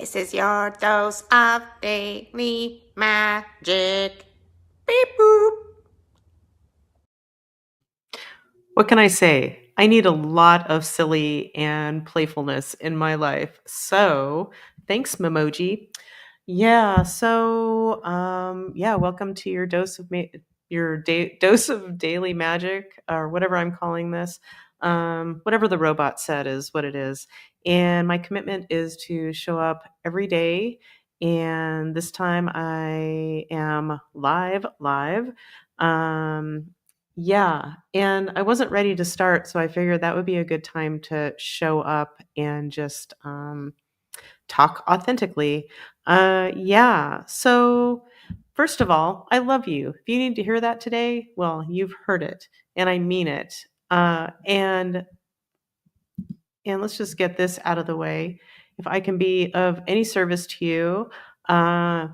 This is your dose of daily magic. Beep boop. What can I say? I need a lot of silly and playfulness in my life. So, thanks, Memoji. Welcome to your dose of daily magic, or whatever I'm calling this. Whatever the robot said is what it is. And my commitment is to show up every day. And this time I am live. Um, and I wasn't ready to start, so I figured that would be a good time to show up and just talk authentically. So first of all, I love you. If you need to hear that today, well, you've heard it, and I mean it. And let's just get this out of the way. If I can be of any service to you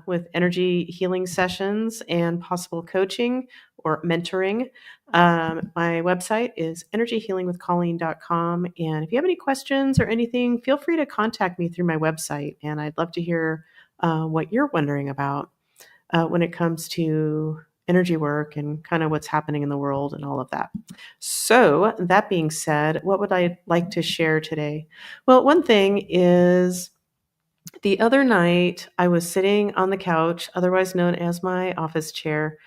with energy healing sessions and possible coaching or mentoring, my website is energyhealingwithcolleen.com. And if you have any questions or anything, feel free to contact me through my website. And I'd love to hear what you're wondering about when it comes to energy work and kind of what's happening in the world and all of that. So, that being said, what would I like to share today? Well, one thing is the other night I was sitting on the couch, otherwise known as my office chair,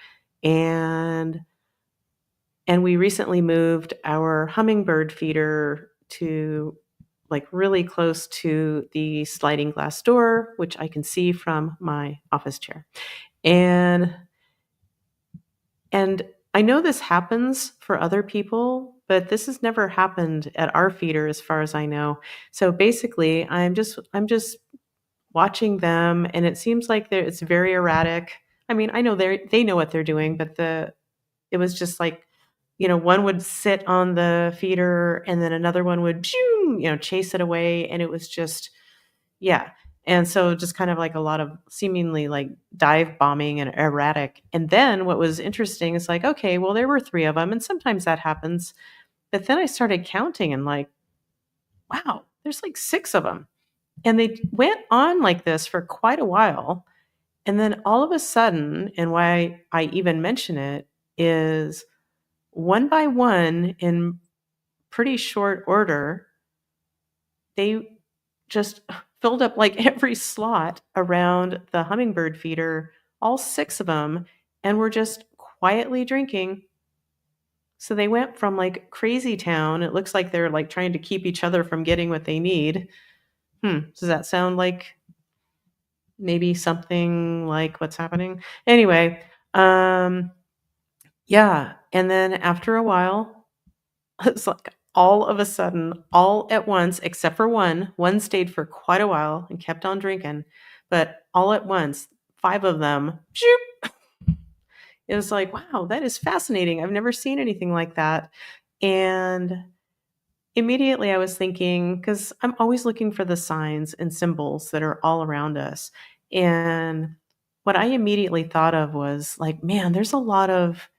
and we recently moved our hummingbird feeder to like really close to the sliding glass door, which I can see from my office chair. And And I know this happens for other people, but this has never happened at our feeder as far as I know. So basically, I'm just watching them and it seems like it's very erratic. I mean, I know they know what they're doing, but the it was just like, one would sit on the feeder and then another one would chase it away, and it was just yeah. And so just kind of like a lot of seemingly like dive bombing and erratic. And then what was interesting is like, okay, well, there were three of them, and sometimes that happens. But then I started counting and like, wow, there's like six of them. And they went on like this for quite a while. And then all of a sudden, and why I even mention it is one by one in pretty short order, they just filled up like every slot around the hummingbird feeder, all six of them, and were just quietly drinking. So they went from like crazy town. It looks like they're like trying to keep each other from getting what they need. Does that sound like maybe something like what's happening? Anyway, yeah. And then after a while, it's like all of a sudden, all at once, except for one stayed for quite a while and kept on drinking. But all at once, five of them, shoop, it was like, wow, that is fascinating. I've never seen anything like that. And immediately I was thinking, because I'm always looking for the signs and symbols that are all around us. And what I immediately thought of was like, man, there's a lot of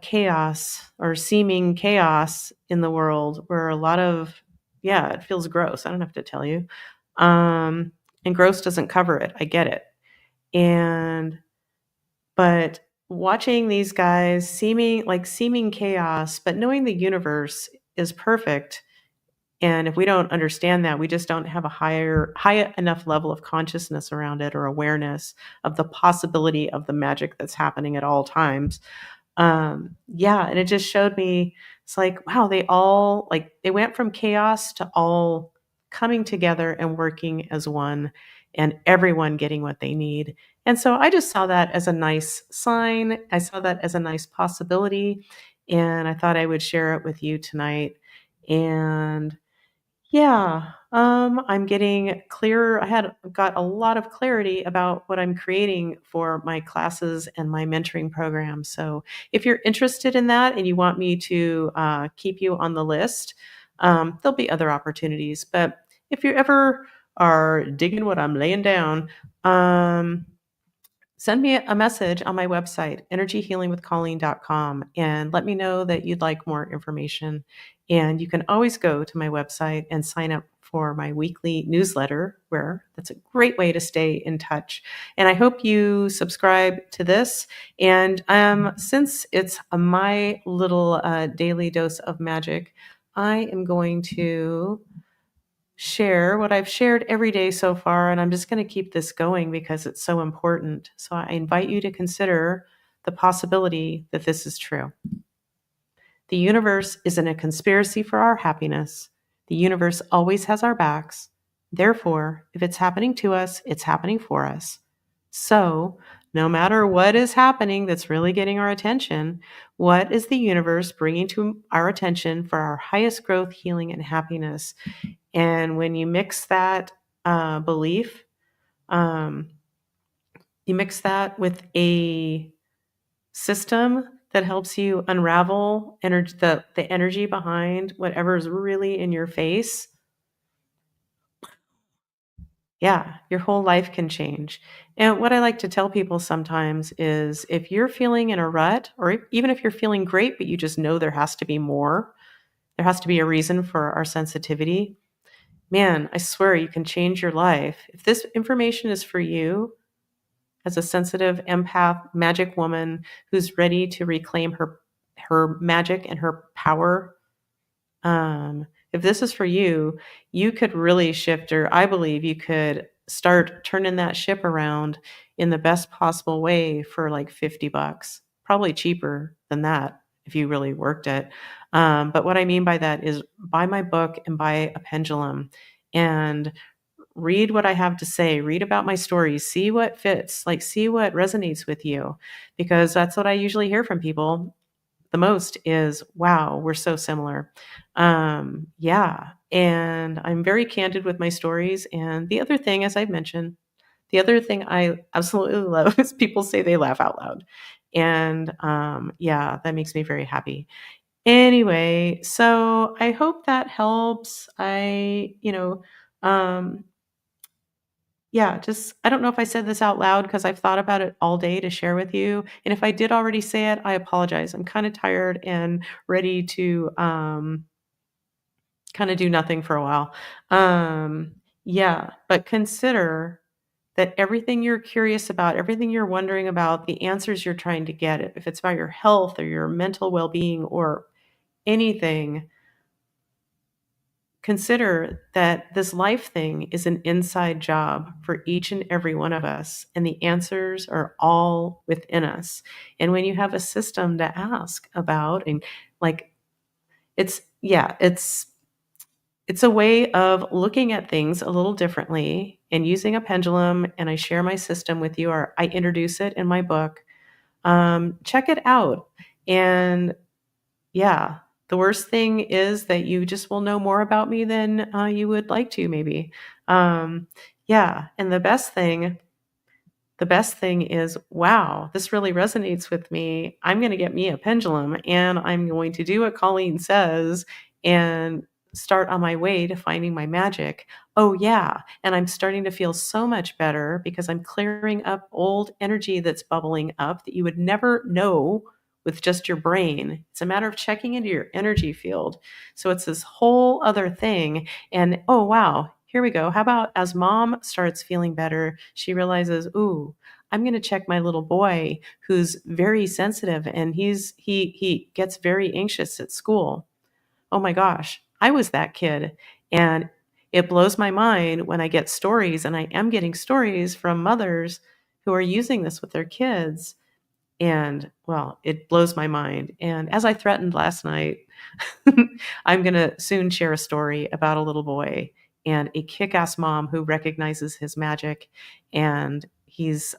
chaos or seeming chaos in the world where a lot of it feels gross. I don't have to tell you. And gross doesn't cover it. I get it. And but watching these guys seeming chaos, but knowing the universe is perfect. And if we don't understand that, we just don't have a high enough level of consciousness around it or awareness of the possibility of the magic that's happening at all times. And it just showed me, it's like, wow, they went from chaos to all coming together and working as one, and everyone getting what they need. And so I just saw that as a nice sign. I saw that as a nice possibility, and I thought I would share it with you tonight. And I'm getting clearer. I had got a lot of clarity about what I'm creating for my classes and my mentoring program. So if you're interested in that and you want me to keep you on the list, there'll be other opportunities. But if you ever are digging what I'm laying down, send me a message on my website, energyhealingwithcolleen.com, and let me know that you'd like more information. And you can always go to my website and sign up for my weekly newsletter, where that's a great way to stay in touch. And I hope you subscribe to this. And since it's my little daily dose of magic, I am going to share what I've shared every day so far, and I'm just going to keep this going because it's so important. So I invite you to consider the possibility that this is true. The universe isn't a conspiracy for our happiness. The universe always has our backs. Therefore, if it's happening to us, it's happening for us. So, no matter what is happening that's really getting our attention, what is the universe bringing to our attention for our highest growth, healing, and happiness? And when you mix that belief, um, you mix that with a system that helps you unravel the energy behind whatever is really in your face, yeah, your whole life can change. And what I like to tell people sometimes is if you're feeling in a rut, or even if you're feeling great, but you just know there has to be more, there has to be a reason for our sensitivity. Man, I swear you can change your life. If this information is for you as a sensitive empath, magic woman who's ready to reclaim her magic and her power, if this is for you, you could really shift, or I believe you could start turning that ship around in the best possible way for like $50, probably cheaper than that if you really worked it. But what I mean by that is buy my book and buy a pendulum and read what I have to say, read about my stories, see what fits, like see what resonates with you, because that's what I usually hear from people the most is, wow, we're so similar. Yeah. And I'm very candid with my stories. And the other thing, as I've mentioned, the other thing I absolutely love is people say they laugh out loud. And yeah, that makes me very happy. Anyway, so I hope that helps. Um, yeah, just I don't know if I said this out loud because I've thought about it all day to share with you. And if I did already say it, I apologize. I'm kind of tired and ready to kind of do nothing for a while. Yeah, but consider that everything you're curious about, everything you're wondering about, the answers you're trying to get, if it's about your health or your mental well being or anything, consider that this life thing is an inside job for each and every one of us, and the answers are all within us. And when you have a system to ask about, and like, yeah, it's a way of looking at things a little differently and using a pendulum. And I share my system with you, or I introduce it in my book. Check it out. And yeah, the worst thing is that you just will know more about me than you would like to, maybe. Yeah, and the best thing is, wow, this really resonates with me. I'm going to get me a pendulum and I'm going to do what Colleen says and start on my way to finding my magic. Oh, yeah. And I'm starting to feel so much better because I'm clearing up old energy that's bubbling up that you would never know with just your brain. It's a matter of checking into your energy field. So it's this whole other thing. And oh, wow, here we go. How about as mom starts feeling better, she realizes, ooh, I'm going to check my little boy who's very sensitive and he gets very anxious at school. Oh my gosh, I was that kid. And it blows my mind when I get stories, and I am getting stories from mothers who are using this with their kids. And well, it blows my mind. And as I threatened last night, I'm going to soon share a story about a little boy and a kick ass mom who recognizes his magic. And he's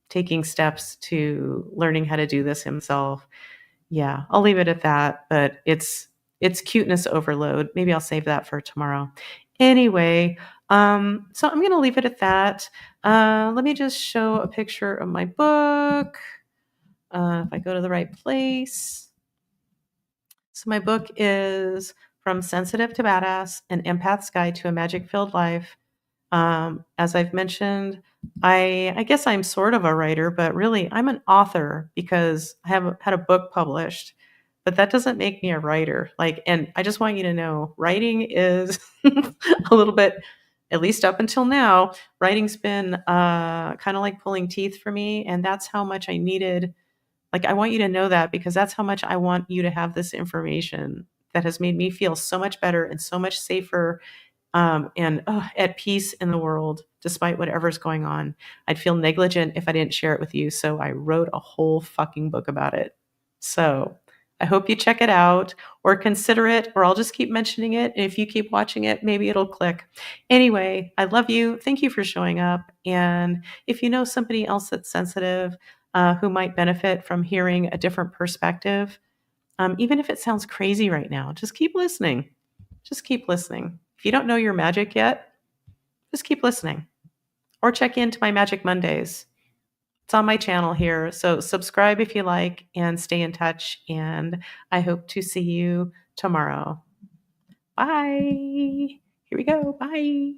taking steps to learning how to do this himself. Yeah, I'll leave it at that, but it's cuteness overload. Maybe I'll save that for tomorrow. Anyway, so I'm going to leave it at that. Let me just show a picture of my book. If I go to the right place. So my book is From Sensitive to Badass, An Empath's Guide to a Magic-Filled Life. As I've mentioned, I guess I'm sort of a writer, but really I'm an author because I have had a book published. But that doesn't make me a writer. Like, and I just want you to know, writing is a little bit, at least up until now, writing's been kind of like pulling teeth for me, and that's how much I needed. Like, I want you to know that because that's how much I want you to have this information that has made me feel so much better and so much safer and at peace in the world, despite whatever's going on. I'd feel negligent if I didn't share it with you. So I wrote a whole fucking book about it. So I hope you check it out or consider it, or I'll just keep mentioning it. And if you keep watching it, maybe it'll click. Anyway, I love you. Thank you for showing up. And if you know somebody else that's sensitive, who might benefit from hearing a different perspective, even if it sounds crazy right now, just keep listening. Just keep listening. If you don't know your magic yet, just keep listening or check into my Magic Mondays. It's on my channel here. So subscribe if you like and stay in touch. And I hope to see you tomorrow. Bye. Here we go. Bye.